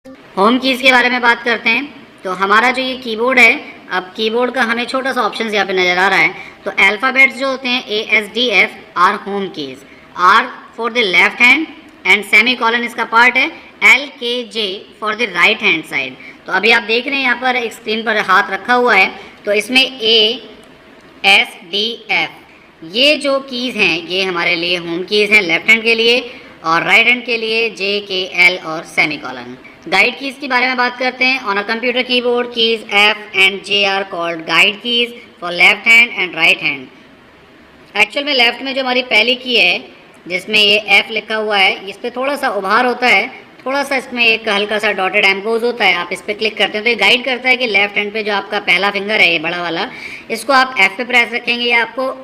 Home keys के बारे में बात करते हैं। तो हमारा जो ये कीबोर्ड है, अब कीबोर्ड का हमें छोटा सा ऑप्शन यहाँ पे नज़र आ रहा है। तो अल्फ़ाबेट्स जो होते हैं ASDF are home keys, R for the left hand and semicolon इसका पार्ट है, LKJ for the right hand side. तो अभी आप देख रहे हैं यहाँ पर एक स्क्रीन पर हाथ रखा हुआ है, तो इसमें ASDF ये जो कीज़ हैं ये हमारे लिए होम कीज़ हैं लेफ्ट हैंड के लिए, और राइट हैंड के लिए JKL और सेमी कॉलन। गाइड कीज़ के बारे में बात करते हैं। On a computer keyboard keys F and J are called guide keys for left hand and right hand. Actual में लेफ्ट में जो हमारी पहली की है जिसमें ये F लिखा हुआ है, इस पर थोड़ा सा उभार होता है, थोड़ा सा इसमें एक हल्का सा डॉटेड एम्पोज होता है। आप इस पर क्लिक करते हैं तो ये गाइड करता है कि लेफ्ट हैंड पे जो आपका पहला फिंगर है ये बड़ा वाला, इसको आप F पे प्रेस रखेंगे, या आपको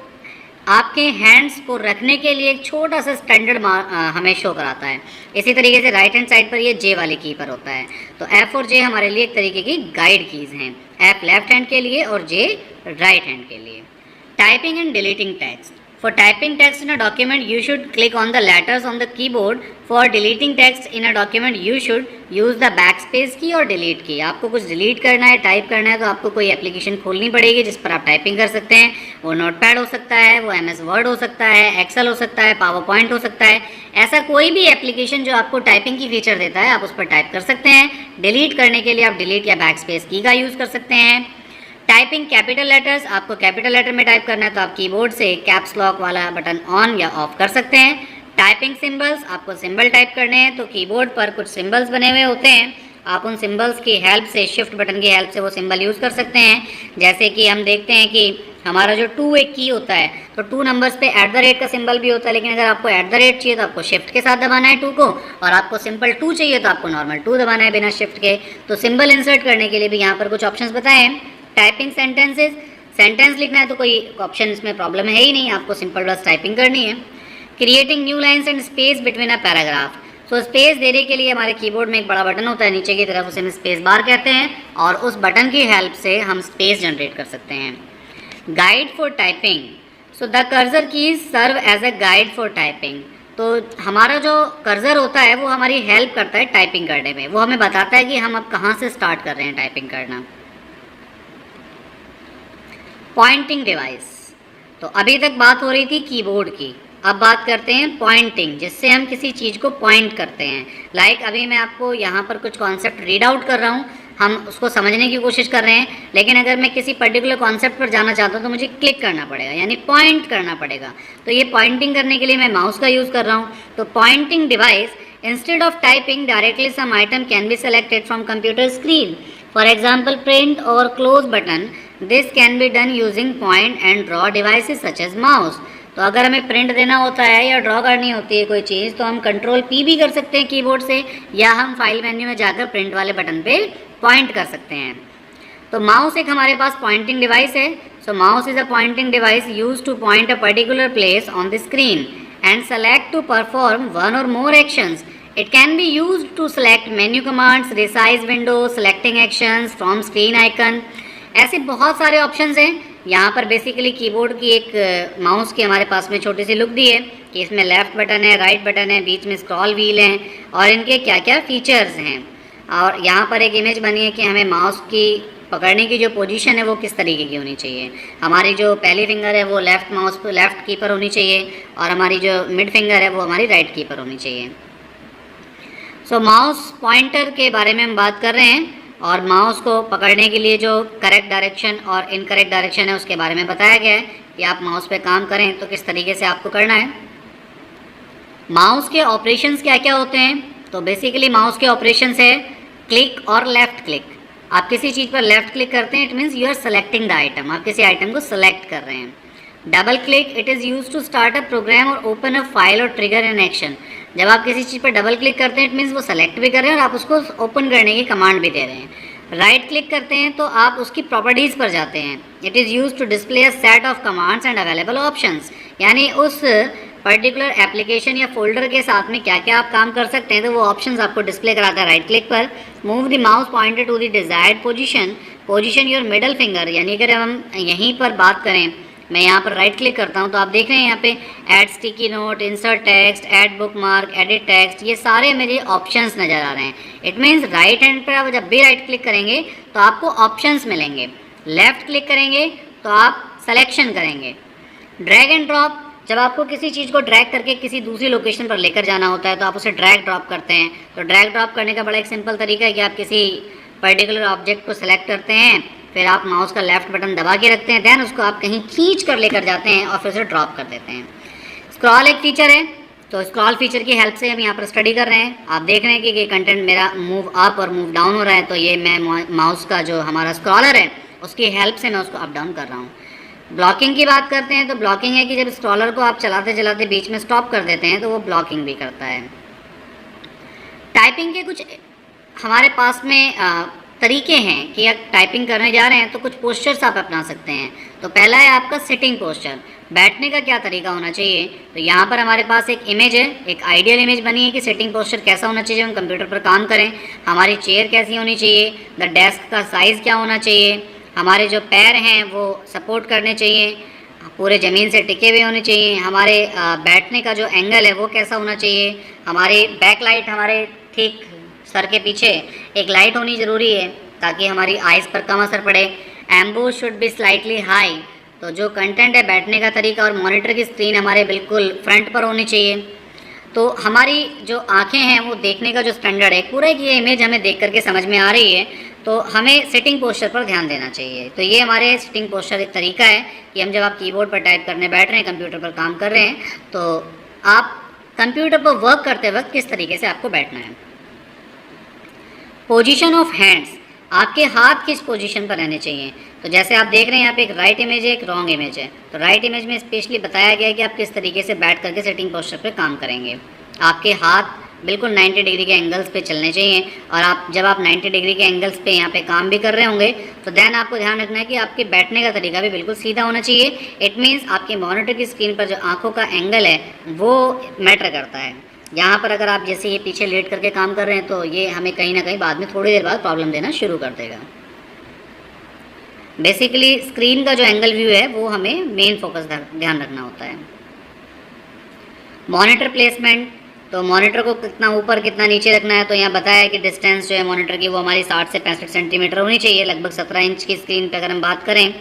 आपके हैंड्स को रखने के लिए एक छोटा सा स्टैंडर्ड हमें शो कराता है। इसी तरीके से राइट हैंड साइड पर ये J वाली की पर होता है। तो F और J हमारे लिए एक तरीके की गाइड कीज़ हैं, F लेफ्ट हैंड के लिए और J राइट हैंड के लिए। Typing and deleting text. For typing text in a document, you should click on the letters on the keyboard. For deleting text in a document, you should use the backspace key और delete की। आपको कुछ delete करना है, type करना है, तो आपको कोई एप्लीकेशन खोलनी पड़ेगी जिस पर आप टाइपिंग कर सकते हैं। वो नोटपैड हो सकता है, वो MS वर्ड हो सकता है, एक्सेल हो सकता है, पावर पॉइंट हो सकता है। ऐसा कोई भी एप्लीकेशन जो आपको टाइपिंग की फीचर देता है, आप उस पर टाइप कर सकते हैं। डिलीट करने के लिए आप डिलीट या बैकस्पेस की का यूज़ कर सकते हैं। टाइपिंग कैपिटल लेटर्स, आपको कैपिटल लेटर में टाइप करना है तो आप कीबोर्ड से कैप्स लॉक वाला बटन ऑन या ऑफ कर सकते हैं। टाइपिंग सिंबल्स, आपको सिंबल टाइप करने हैं तो कीबोर्ड पर कुछ सिंबल्स बने हुए होते हैं, आप उन सिंबल्स की हेल्प से, शिफ्ट बटन की हेल्प से वो सिंबल यूज़ कर सकते हैं। जैसे कि हम देखते हैं कि हमारा जो 2 एक की होता है, तो 2 नंबर्स पे @ का सिंबल भी होता है, लेकिन अगर आपको @ चाहिए तो आपको शिफ्ट के साथ दबाना है 2 को, और आपको सिंपल 2 चाहिए तो आपको नॉर्मल 2 दबाना है बिना शिफ्ट के। तो सिंबल इंसर्ट करने के लिए भी यहाँ पर कुछ ऑप्शंस बताए हैं। टाइपिंग सेंटेंसेस, सेंटेंस लिखना है तो कोई ऑप्शन इसमें प्रॉब्लम है ही नहीं, आपको सिंपल बस टाइपिंग करनी है। Creating new lines and space between a paragraph. So space देने के लिए हमारे कीबोर्ड में एक बड़ा बटन होता है नीचे की तरफ, उसे हम स्पेस बार कहते हैं, और उस बटन की हेल्प से हम स्पेस जनरेट कर सकते हैं। Guide for typing. So the cursor keys serve as a guide for typing. तो हमारा जो कर्सर होता है वो हमारी हेल्प करता है टाइपिंग करने में, वो हमें बताता है कि हम अब कहाँ से स्टार्ट कर रहे हैं टाइपिंग करना। Pointing device. तो अभी तक बात हो रही थी कीबोर्ड की, अब बात करते हैं पॉइंटिंग, जिससे हम किसी चीज़ को पॉइंट करते हैं। लाइक अभी मैं आपको यहाँ पर कुछ कॉन्सेप्ट रीड आउट कर रहा हूँ, हम उसको समझने की कोशिश कर रहे हैं, लेकिन अगर मैं किसी पर्टिकुलर कॉन्सेप्ट पर जाना चाहता हूँ तो मुझे क्लिक करना पड़ेगा, यानी पॉइंट करना पड़ेगा। तो ये पॉइंटिंग करने के लिए मैं माउस का यूज़ कर रहा हूँ। तो pointing device, instead of typing directly some item can be selected from computer screen. For example print और close button, this can be done using point and draw devices such as mouse. तो अगर हमें print देना होता है या draw करनी होती है कोई चीज़, तो हम Ctrl+P भी कर सकते हैं कीबोर्ड से, या हम फाइल मेन्यू में जाकर प्रिंट वाले बटन पे पॉइंट कर सकते हैं। तो माउस एक हमारे पास पॉइंटिंग डिवाइस है। So mouse is a pointing device use to point a particular place on the screen and select to perform one or more actions. It can be used to select menu commands, resize windows, selecting actions from screen icon। ऐसे बहुत सारे options हैं। यहाँ पर basically keyboard की एक mouse की हमारे पास में छोटी सी लुक दी है कि इसमें लेफ़्ट बटन है, राइट बटन है, बीच में स्क्रॉल व्हील है, और इनके क्या क्या फीचर्स हैं। और यहाँ पर एक इमेज बनी है कि हमें माउस की पकड़ने की जो पोजीशन है वो किस तरीके की होनी चाहिए। हमारी जो पहली फिंगर है वो लेफ़्ट माउस पर लेफ़्ट की पर होनी चाहिए, और हमारी जो मिड फिंगर है वो हमारी राइट की पर होनी चाहिए। सो माउस पॉइंटर के बारे में हम बात कर रहे हैं, और माउस को पकड़ने के लिए जो करेक्ट डायरेक्शन और इनकरेक्ट डायरेक्शन है उसके बारे में बताया गया है कि आप माउस पे काम करें तो किस तरीके से आपको करना है। माउस के ऑपरेशंस क्या क्या होते हैं? तो बेसिकली माउस के ऑपरेशंस है क्लिक और लेफ़्ट क्लिक। आप किसी चीज़ पर लेफ़्ट क्लिक करते हैं, it means you are selecting the item, आप किसी आइटम को सेलेक्ट कर रहे हैं। Double click, it is use to start a program और ओपन अ फाइल और ट्रिगर एन एक्शन। जब आप किसी चीज़ पर डबल क्लिक करते हैं, इट मीन्स वो सेलेक्ट भी कर रहे हैं और आप उसको ओपन करने की कमांड भी दे रहे हैं। राइट क्लिक करते हैं तो आप उसकी प्रॉपर्टीज़ पर जाते हैं। It is use to display a set of commands and available options, यानी उस पर्टिकुलर एप्लीकेशन या फोल्डर के साथ में क्या क्या आप काम कर सकते हैं, तो वो ऑप्शंस आपको डिस्प्ले कराता है राइट क्लिक पर। Move the mouse pointer to the desired position, position your middle finger, यानी अगर हम यहीं पर बात करें मैं यहाँ पर राइट क्लिक करता हूँ तो आप देख रहे हैं यहाँ पे add sticky note, insert text, add book mark, edit text, ये सारे मेरे ऑप्शंस नज़र आ रहे हैं। इट मीन्स राइट हैंड पर आप जब भी राइट क्लिक करेंगे तो आपको ऑप्शंस मिलेंगे, लेफ़्ट क्लिक करेंगे तो आप सेलेक्शन करेंगे। ड्रैग एंड ड्रॉप, जब आपको किसी चीज़ को ड्रैग करके किसी दूसरी लोकेशन पर लेकर जाना होता है तो आप उसे ड्रैग ड्रॉप करते हैं। तो ड्रैग ड्रॉप करने का बड़ा एक सिंपल तरीका है कि आप किसी पर्टिकुलर ऑब्जेक्ट को सिलेक्ट करते हैं, फिर आप माउस का लेफ्ट बटन दबा के रखते हैं, देन उसको आप कहीं खींच कर लेकर जाते हैं और फिर उसे ड्रॉप कर देते हैं। स्क्रॉल एक फीचर है, तो स्क्रॉल फीचर की हेल्प से हम यहाँ पर स्टडी कर रहे हैं। आप देख रहे हैं कि ये कंटेंट मेरा मूव अप और मूव डाउन हो रहा है, तो ये मैं माउस का जो हमारा स्क्रॉलर है उसकी हेल्प से मैं उसको अप डाउन कर रहा हूँ। ब्लॉकिंग की बात करते हैं तो ब्लॉकिंग है कि जब स्क्रॉलर को आप चलाते चलाते बीच में स्टॉप कर देते हैं तो वो ब्लॉकिंग भी करता है। टाइपिंग के कुछ हमारे पास में तरीके हैं कि आप टाइपिंग करने जा रहे हैं तो कुछ पोस्चर्स आप अपना सकते हैं। तो पहला है आपका सिटिंग पोस्चर, बैठने का क्या तरीका होना चाहिए। तो यहाँ पर हमारे पास एक इमेज है, एक आइडियल इमेज बनी है कि सिटिंग पोस्चर कैसा होना चाहिए जब हम कंप्यूटर पर काम करें। हमारी चेयर कैसी होनी चाहिए, द डेस्क का साइज़ क्या होना चाहिए, हमारे जो पैर हैं वो सपोर्ट करने चाहिए, पूरे ज़मीन से टिके हुए होने चाहिए, हमारे बैठने का जो एंगल है वो कैसा होना चाहिए, हमारी बैक लाइट हमारे ठीक सर के पीछे एक लाइट होनी ज़रूरी है ताकि हमारी आइज़ पर कम असर पड़े। एम्बो शुड बी स्लाइटली हाई, तो जो कंटेंट है बैठने का तरीका और मॉनिटर की स्क्रीन हमारे बिल्कुल फ्रंट पर होनी चाहिए। तो हमारी जो आँखें हैं वो देखने का जो स्टैंडर्ड है, पूरा ये इमेज हमें देख करके समझ में आ रही है, तो हमें सिटिंग पोस्चर पर ध्यान देना चाहिए। तो ये हमारे सिटिंग पोस्चर एक तरीका है कि हम जब आप कीबोर्ड पर टाइप करने बैठ रहे हैं, कंप्यूटर पर काम कर रहे हैं, तो आप कंप्यूटर पर वर्क करते वक्त किस तरीके से आपको बैठना है। पोजीशन ऑफ हैंड्स, आपके हाथ किस पोजीशन पर रहने चाहिए। तो जैसे आप देख रहे हैं यहाँ पे एक राइट इमेज है, एक रॉन्ग इमेज है। तो राइट इमेज में स्पेशली बताया गया है कि आप किस तरीके से बैठ करके सिटिंग पोस्चर पे काम करेंगे। आपके हाथ बिल्कुल 90 डिग्री के एंगल्स पे चलने चाहिए, और आप जब आप 90 डिग्री के एंगल्स पे यहाँ पे काम भी कर रहे होंगे तो देन आपको ध्यान रखना है कि आपके बैठने का तरीका भी बिल्कुल सीधा होना चाहिए। इट मीन्स आपके मॉनिटर की स्क्रीन पर जो आँखों का एंगल है वो मैटर करता है। यहाँ पर अगर आप जैसे ये पीछे लेट करके काम कर रहे हैं तो ये हमें कहीं ना कहीं बाद में थोड़ी देर बाद प्रॉब्लम देना शुरू कर देगा। बेसिकली स्क्रीन का जो एंगल व्यू है वो हमें मेन फोकस ध्यान रखना होता है। मॉनिटर प्लेसमेंट, तो मॉनिटर को कितना ऊपर कितना नीचे रखना है। तो यहाँ बताया है कि डिस्टेंस जो है मॉनिटर की वो हमारी 60 से 65 सेंटीमीटर होनी चाहिए, लगभग 17 इंच की स्क्रीन पर अगर हम बात करें।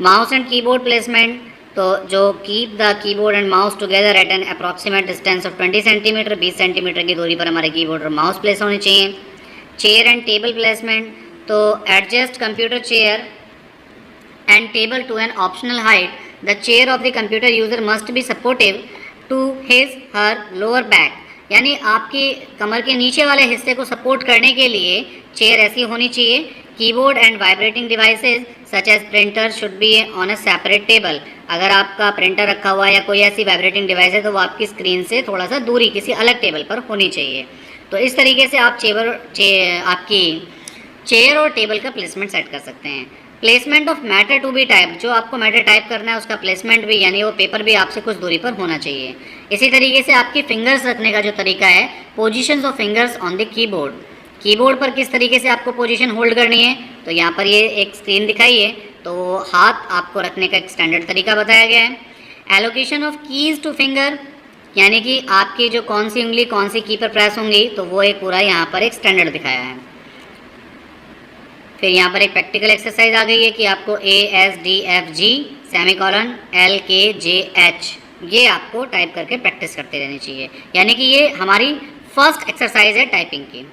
माउस एंड कीबोर्ड प्लेसमेंट, तो जो keep the keyboard and mouse together at an approximate distance of 20 centimetre, 20 centimetre की दूरी पर हमारे कीबोर्ड और माउस प्लेस होने चाहिए। चेयर एंड टेबल प्लेसमेंट, तो adjust computer chair and table to an optional height, the chair of the computer user must be supportive to his her lower back, यानी आपकी कमर के नीचे वाले हिस्से को सपोर्ट करने के लिए चेयर ऐसी होनी चाहिए। Keyboard and vibrating devices such as printer should be on a separate table, अगर आपका प्रिंटर रखा हुआ है या कोई ऐसी वाइब्रेटिंग डिवाइस है तो वो आपकी स्क्रीन से थोड़ा सा दूरी किसी अलग टेबल पर होनी चाहिए। तो इस तरीके से आप आपकी चेयर और टेबल का प्लेसमेंट सेट कर सकते हैं। Placement of matter to be type, जो आपको मैटर टाइप करना है उसका प्लेसमेंट भी, यानी वो पेपर भी आपसे कुछ दूरी पर होना चाहिए। इसी तरीके से आपकी फिंगर्स रखने का जो तरीका है, positions of fingers on the keyboard, keyboard पर किस तरीके से आपको पोजीशन होल्ड करनी है। तो यहाँ पर ये एक स्क्रीन दिखाई है, तो हाथ आपको रखने का एक स्टैंडर्ड तरीका बताया गया है। Allocation of keys two finger, यानी कि आपकी जो कौन सी उंगली कौन सी की पर प्रेस होंगी, तो वो एक पूरा यहाँ पर एक स्टैंडर्ड दिखाया है। फिर यहाँ पर एक प्रैक्टिकल एक्सरसाइज आ गई है कि आपको ASDFG सेमीकोलन LKJH ये आपको टाइप करके प्रैक्टिस करते रहनी चाहिए, यानी कि ये हमारी फर्स्ट एक्सरसाइज है टाइपिंग की।